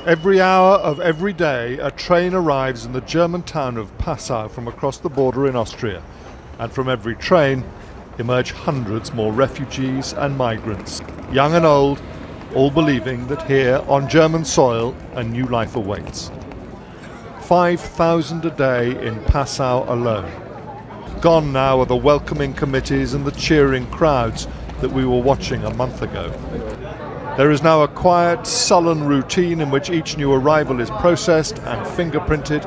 Every hour of every day, a train arrives in the German town of Passau from across the border in Austria. And from every train emerge hundreds more refugees and migrants, young and old, all believing that here on German soil a new life awaits. 5,000 a day in Passau alone. Gone now are the welcoming committees and the cheering crowds that we were watching a month ago. There is now a quiet, sullen routine in which each new arrival is processed and fingerprinted,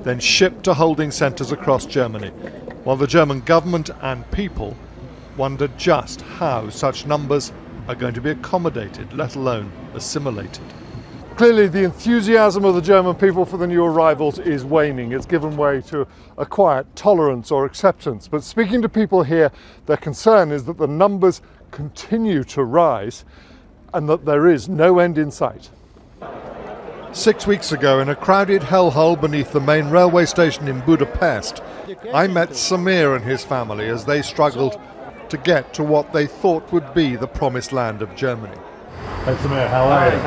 then shipped to holding centres across Germany, while the German government and people wonder just how such numbers are going to be accommodated, let alone assimilated. Clearly the enthusiasm of the German people for the new arrivals is waning. It's given way to a quiet tolerance or acceptance. But speaking to people here, their concern is that the numbers continue to rise and that there is no end in sight. 6 weeks ago, in a crowded hellhole beneath the main railway station in Budapest, I met Samir and his family as they struggled to get to what they thought would be the promised land of Germany. Hey Samir, how are you?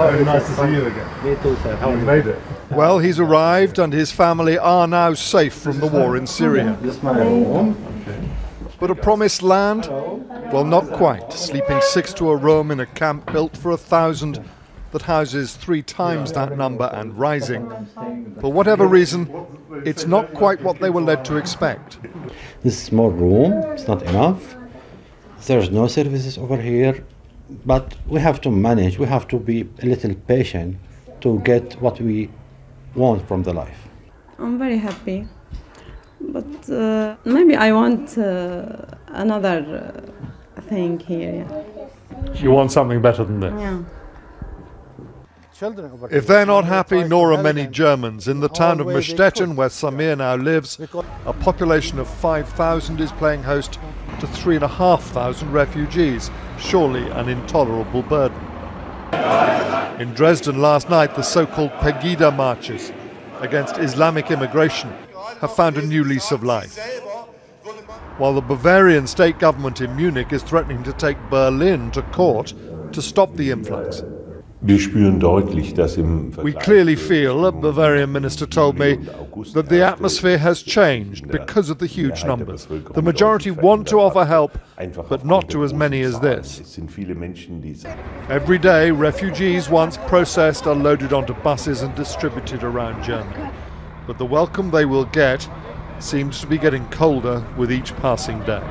Very nice to see you again. Me too, sir. How you made it? Well, he's arrived and his family are now safe from the war in Syria. This is my home. But a promised land? Well, not quite. Sleeping 6 to a room in a camp built for 1,000 that houses 3 times that number and rising. For whatever reason, it's not quite what they were led to expect. This small room, it's not enough. There's no services over here, but we have to manage. We have to be a little patient to get what we want from the life. I'm very happy. But maybe I want another thing here. Yeah. You want something better than this? Yeah. If they're not happy, nor are many Germans. In the town of Mestetten, where Samir now lives, a population of 5,000 is playing host to 3,500 refugees, surely an intolerable burden. In Dresden last night, the so-called Pegida marches against Islamic immigration have found a new lease of life, while the Bavarian state government in Munich is threatening to take Berlin to court to stop the influx. We clearly feel, a Bavarian minister told me, that the atmosphere has changed because of the huge numbers. The majority want to offer help, but not to as many as this. Every day, refugees once processed are loaded onto buses and distributed around Germany. But the welcome they will get seems to be getting colder with each passing day.